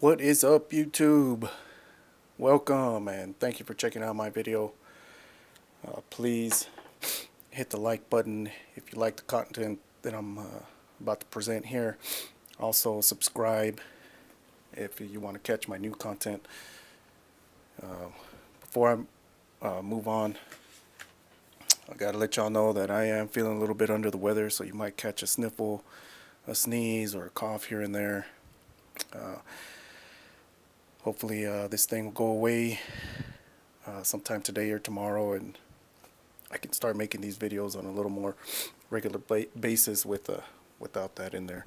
What is up, YouTube? Welcome and thank you for checking out my video. Please hit the like button if you like the content that I'm about to present here. Also subscribe if you want to catch my new content. Before I move on, I gotta let y'all know that I am feeling a little bit under the weather, so you might catch a sniffle, a sneeze, or a cough here and there. Hopefully this thing will go away sometime today or tomorrow, and I can start making these videos on a little more regular basis without that in there.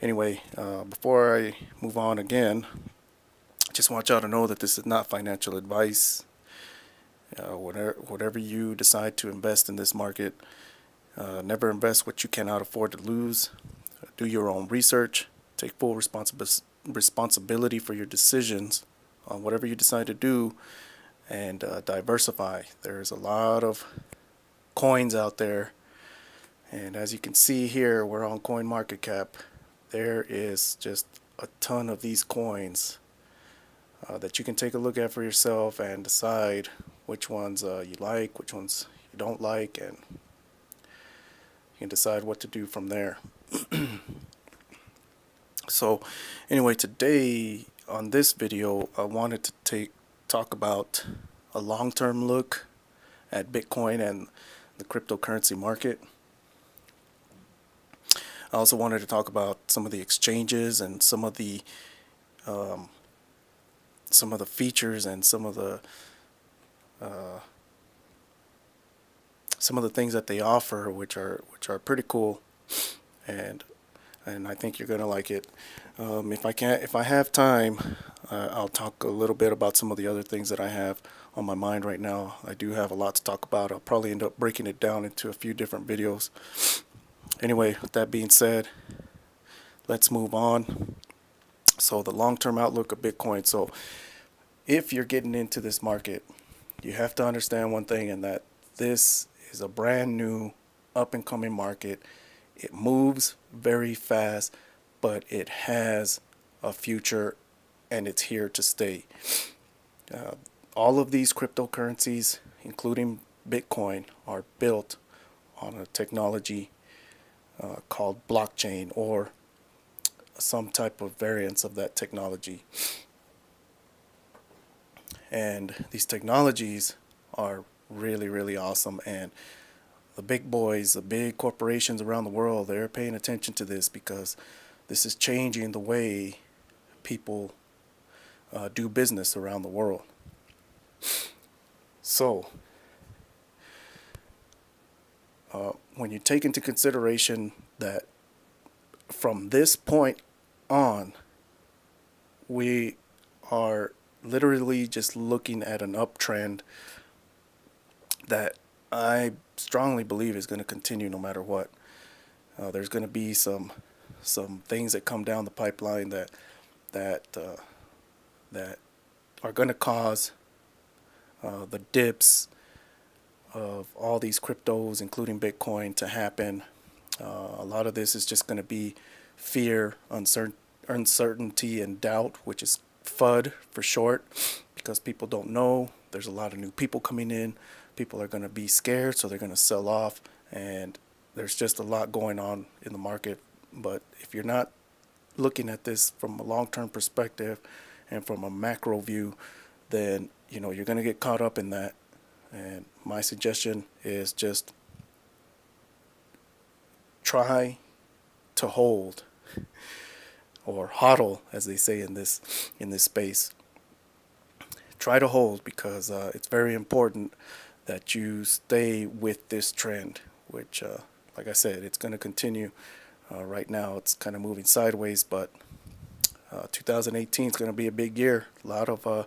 Anyway, before I move on again, I just want y'all to know that this is not financial advice. Whatever you decide to invest in this market, never invest what you cannot afford to lose. Do your own research. Take full responsibility for your decisions on whatever you decide to do, and diversify. There's a lot of coins out there, and as you can see here, we're on CoinMarketCap. There is just a ton of these coins that you can take a look at for yourself and decide which ones you like, which ones you don't like, and you can decide what to do from there. So anyway, today on this video I wanted to talk about a long-term look at Bitcoin and the cryptocurrency market. I also wanted to talk about some of the exchanges and some of the features and some of the things that they offer, which are pretty cool, and I think you're gonna like it. If I have time, I'll talk a little bit about some of the other things that I have on my mind right now. I do have a lot to talk about. I'll probably end up breaking it down into a few different videos. Anyway, with that being said, let's move on. So the long-term outlook of Bitcoin. So if you're getting into this market, you have to understand one thing, and that this is a brand new up-and-coming market. It moves very fast, but it has a future, and it's here to stay. All of these cryptocurrencies, including Bitcoin, are built on a technology called blockchain, or some type of variance of that technology. And these technologies are really, really awesome, and the big boys, the big corporations around the world, they're paying attention to this, because this is changing the way people do business around the world. So when you take into consideration that from this point on, we are literally just looking at an uptrend that I strongly believe is going to continue no matter what. There's going to be some things that come down the pipeline that are going to cause the dips of all these cryptos, including Bitcoin, to happen. A lot of this is just going to be fear, uncertainty, and doubt, which is FUD for short, because people don't know. There's a lot of new people coming in. People are going to be scared, so they're going to sell off, and there's just a lot going on in the market. But if you're not looking at this from a long-term perspective and from a macro view, then you're going to get caught up in that. And my suggestion is just try to hold, or hodl, as they say in this space. Try to hold, because it's very important that you stay with this trend, which, like I said, it's going to continue. Right now, it's kind of moving sideways, but 2018 is going to be a big year. A lot of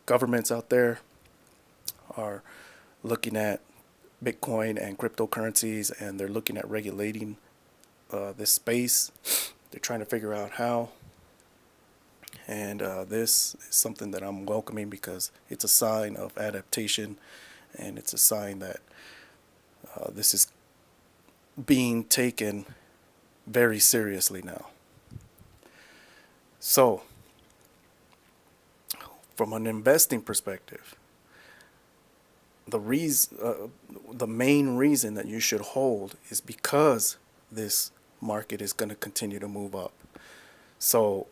governments out there are looking at Bitcoin and cryptocurrencies, and they're looking at regulating this space. They're trying to figure out how. And this is something that I'm welcoming, because it's a sign of adaptation, and it's a sign that this is being taken very seriously now. So, from an investing perspective, the main reason that you should hold is because this market is going to continue to move up. So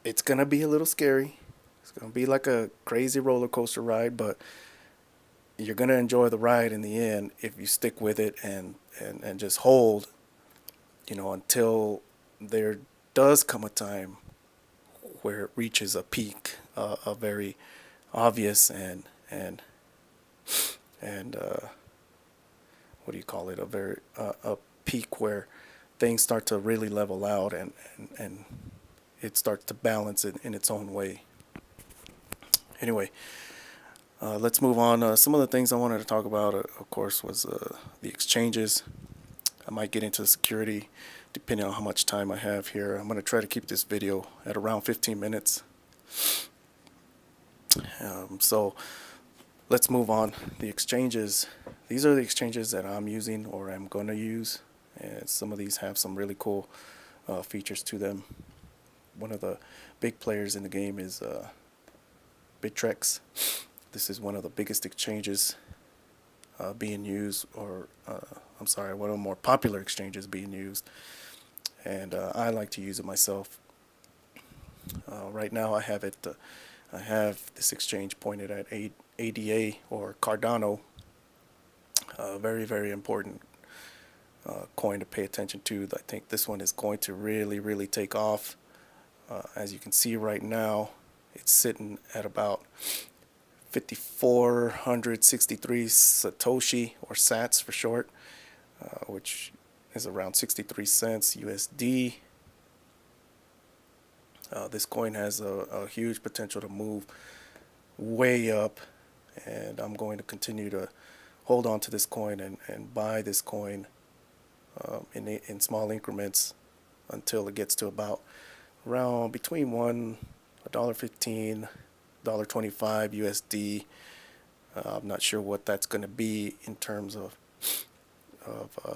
it's going to be a little scary. It's going to be like a crazy roller coaster ride, but you're going to enjoy the ride in the end if you stick with it and just hold, until there does come a time where it reaches a peak, a very obvious and what do you call it? A peak where things start to really level out and it starts to balance it in its own way. Anyway, let's move on. Some of the things I wanted to talk about, of course, was the exchanges. I might get into security depending on how much time I have here. I'm going to try to keep this video at around 15 minutes. So let's move on. The exchanges, these are the exchanges that I'm using or I'm going to use. And some of these have some really cool features to them. One of the big players in the game is Bittrex. This is one of the biggest exchanges being used, or I'm sorry, one of the more popular exchanges being used. And I like to use it myself. Right now I have it. I have this exchange pointed at ADA or Cardano. Very, very important coin to pay attention to. I think this one is going to really, really take off. As you can see right now, it's sitting at about 5,463 Satoshi, or Sats for short, which is around 63 cents USD. This coin has a huge potential to move way up, and I'm going to continue to hold on to this coin and buy this coin in small increments until it gets to about around between $1.15, $1.25 USD. I'm not sure what that's going to be in terms of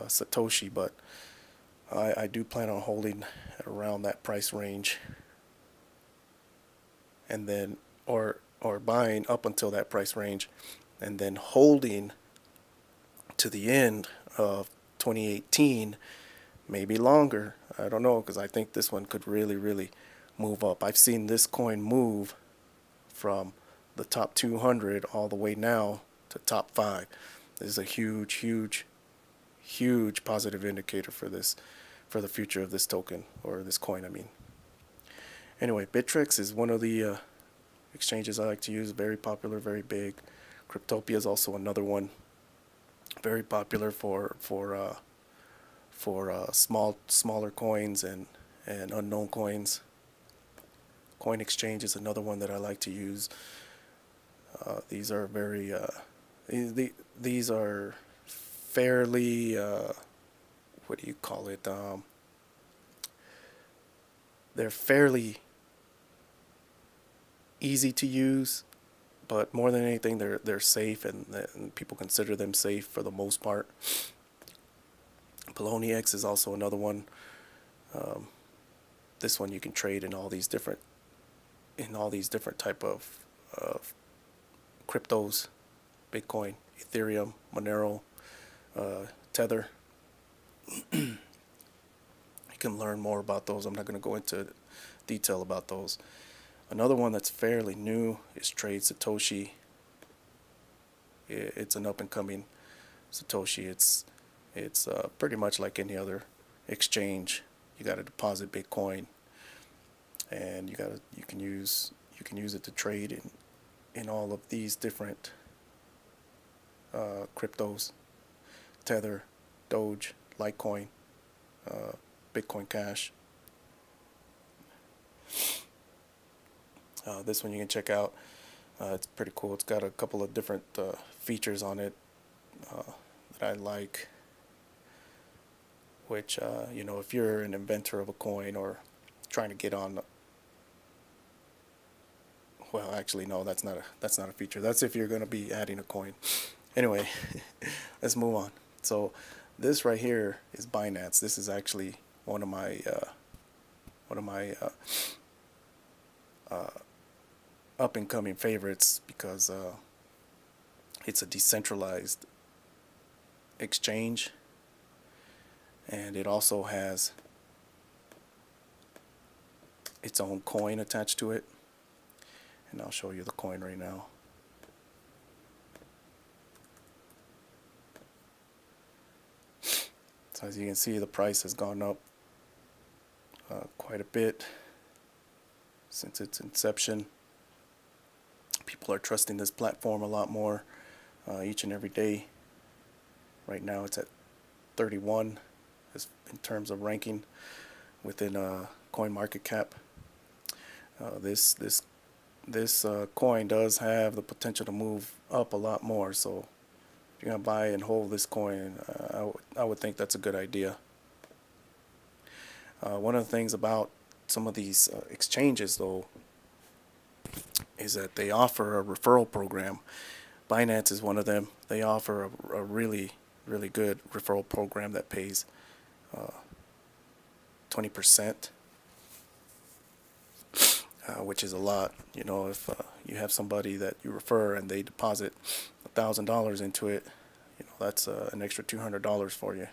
Satoshi, but I do plan on holding at around that price range, and then or buying up until that price range, and then holding to the end of 2018, maybe longer. I don't know, because I think this one could really, really move up. I've seen this coin move from the top 200 all the way now to top 5. This is a huge, huge, huge positive indicator for the future of this token, or this coin, I mean. Anyway, Bittrex is one of the exchanges I like to use. Very popular, very big. Cryptopia is also another one. Very popular for smaller coins and unknown coins. Coin Exchange is another one that I like to use. These are very these are fairly what do you call it? They're fairly easy to use, but more than anything, they're safe, and people consider them safe for the most part. Poloniex is also another one. This one you can trade in all these different type of cryptos: Bitcoin, Ethereum, Monero, Tether. You can learn more about those. I'm not going to go into detail about those. Another one that's fairly new is Trade Satoshi. It's an up-and-coming Satoshi. It's pretty much like any other exchange. You got to deposit Bitcoin, and you can use it to trade in all of these different cryptos: Tether, Doge, Litecoin, Bitcoin Cash. This one you can check out. It's pretty cool. It's got a couple of different features on it that I like, which if you're an inventor of a coin or trying to get on, well, actually no, that's not a feature. That's if you're going to be adding a coin. Anyway, let's move on. So this right here is Binance. This is actually one of my one of my up and coming favorites because it's a decentralized exchange, and it also has its own coin attached to it. And I'll show you the coin right now. So as you can see, the price has gone up quite a bit since its inception. People are trusting this platform a lot more each and every day. Right now it's at 31 in terms of ranking within coin market cap. This coin does have the potential to move up a lot more, so if you're gonna buy and hold this coin, I would think that's a good idea. One of the things about some of these exchanges, though, is that they offer a referral program. Binance is one of them. They offer a really good referral program that pays 20%, which is a lot. You know, if you have somebody that you refer and they deposit $1,000 into it, you know, that's an extra $200 for you.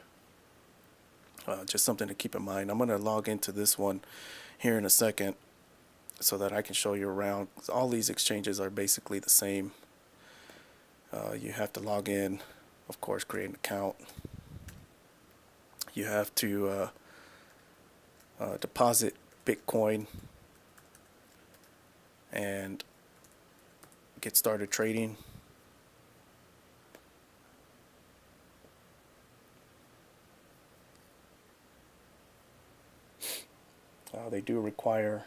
Just something to keep in mind. I'm going to log into this one here in a second so that I can show you around. All these exchanges are basically the same. You have to log in, of course, create an account. You have to deposit Bitcoin and get started trading. They do require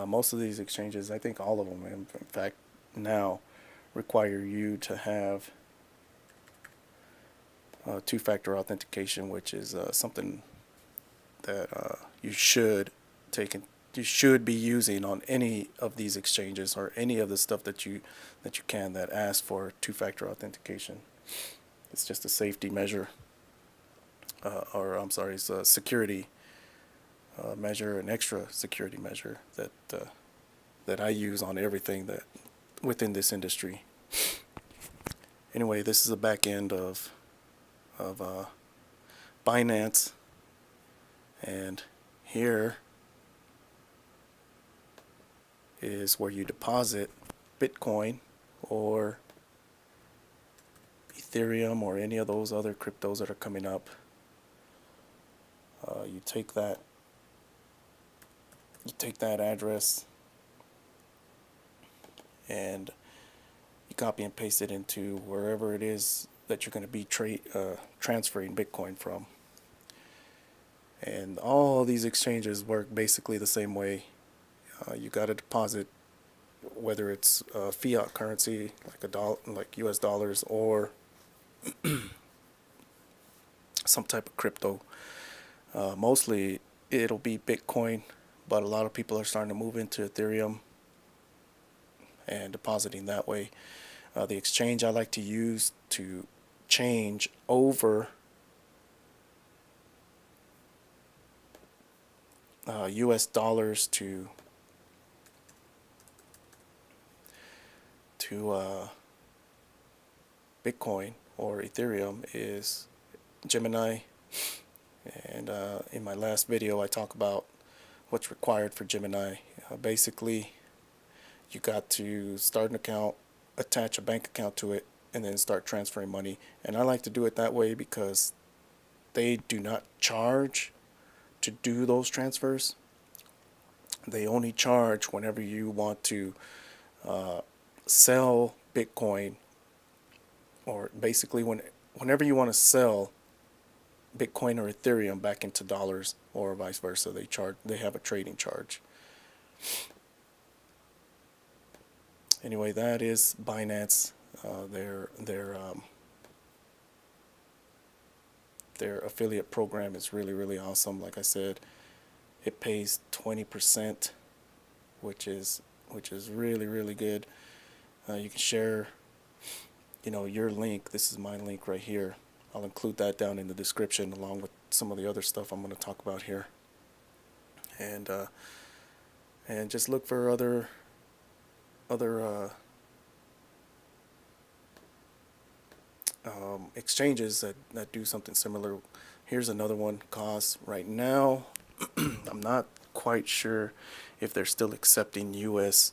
most of these exchanges, I think all of them, in fact, now require you to have two-factor authentication, which is something that you should be using on any of these exchanges or any of the stuff that you can that asks for two-factor authentication. It's just a safety measure, or I'm sorry, it's a security measure, an extra security measure that I use on everything that within this industry. Anyway, this is the back end of Binance, and here is where you deposit Bitcoin or Ethereum or any of those other cryptos that are coming up. You take that address and you copy and paste it into wherever it is that you're going to be transferring Bitcoin from. And all these exchanges work basically the same way. You got to deposit, whether it's fiat currency like US dollars, or some type of crypto. Mostly it'll be Bitcoin, but a lot of people are starting to move into Ethereum and depositing that way. The exchange I like to use to change over US dollars to Bitcoin or Ethereum is Gemini. And in my last video I talk about what's required for Gemini. Basically, you got to start an account, attach a bank account to it, and then start transferring money. And I like to do it that way because they do not charge to do those transfers. They only charge whenever you want to sell Bitcoin, or basically whenever you want to sell Bitcoin or Ethereum back into dollars, or vice versa. They have a trading charge. Anyway, that is Binance. Their affiliate program is really awesome. Like I said, it pays 20%, which is really good. You can share, your link. This is my link right here. I'll include that down in the description along with some of the other stuff I'm going to talk about here. and uh, and just look for other exchanges that do something similar. Here's another one, cost right now. I'm not quite sure if they're still accepting US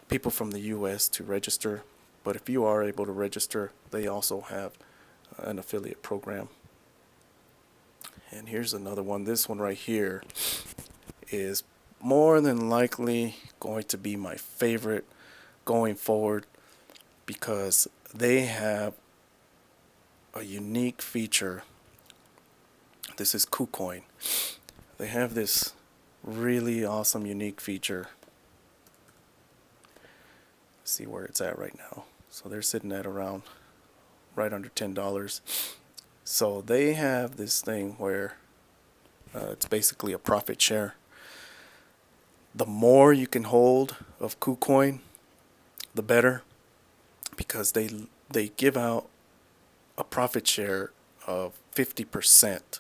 people from the US to register, but if you are able to register, they also have an affiliate program. And here's another one. This one right here is more than likely going to be my favorite going forward because they have a unique feature. This is KuCoin. They have this really awesome unique feature. Let's see where it's at right now. So they're sitting at around right under $10. So they have this thing where it's basically a profit share. The more you can hold of KuCoin, the better, because they give out a profit share of 50%.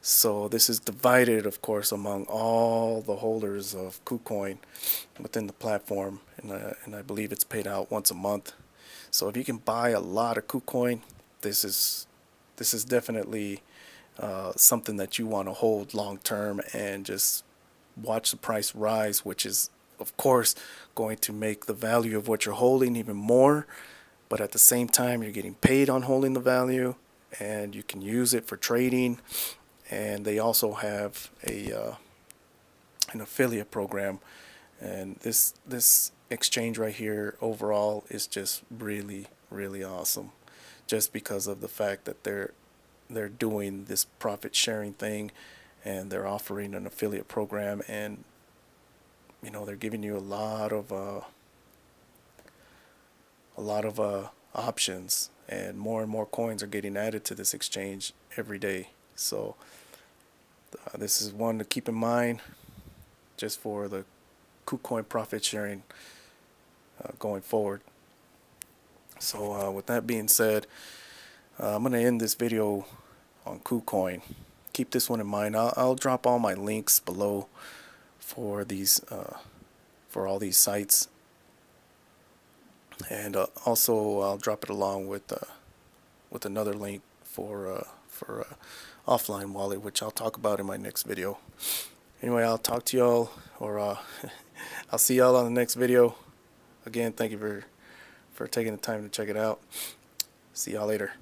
So this is divided, of course, among all the holders of KuCoin within the platform, and I believe it's paid out once a month. So if you can buy a lot of KuCoin, this is definitely something that you want to hold long term and just watch the price rise, which is, of course, going to make the value of what you're holding even more. But at the same time, you're getting paid on holding the value, and you can use it for trading. And they also have an affiliate program, and this exchange right here overall is just really awesome, just because of the fact that they're doing this profit sharing thing, and they're offering an affiliate program, and they're giving you a lot of options, and more coins are getting added to this exchange every day. So this is one to keep in mind just for the KuCoin profit sharing going forward. So with that being said, I'm going to end this video on KuCoin. Keep this one in mind. I'll drop all my links below for these for all these sites, and also I'll drop it along with another link for offline wallet, which I'll talk about in my next video. Anyway, I'll talk to y'all, or I'll see y'all on the next video. Again, thank you for taking the time to check it out. See y'all later.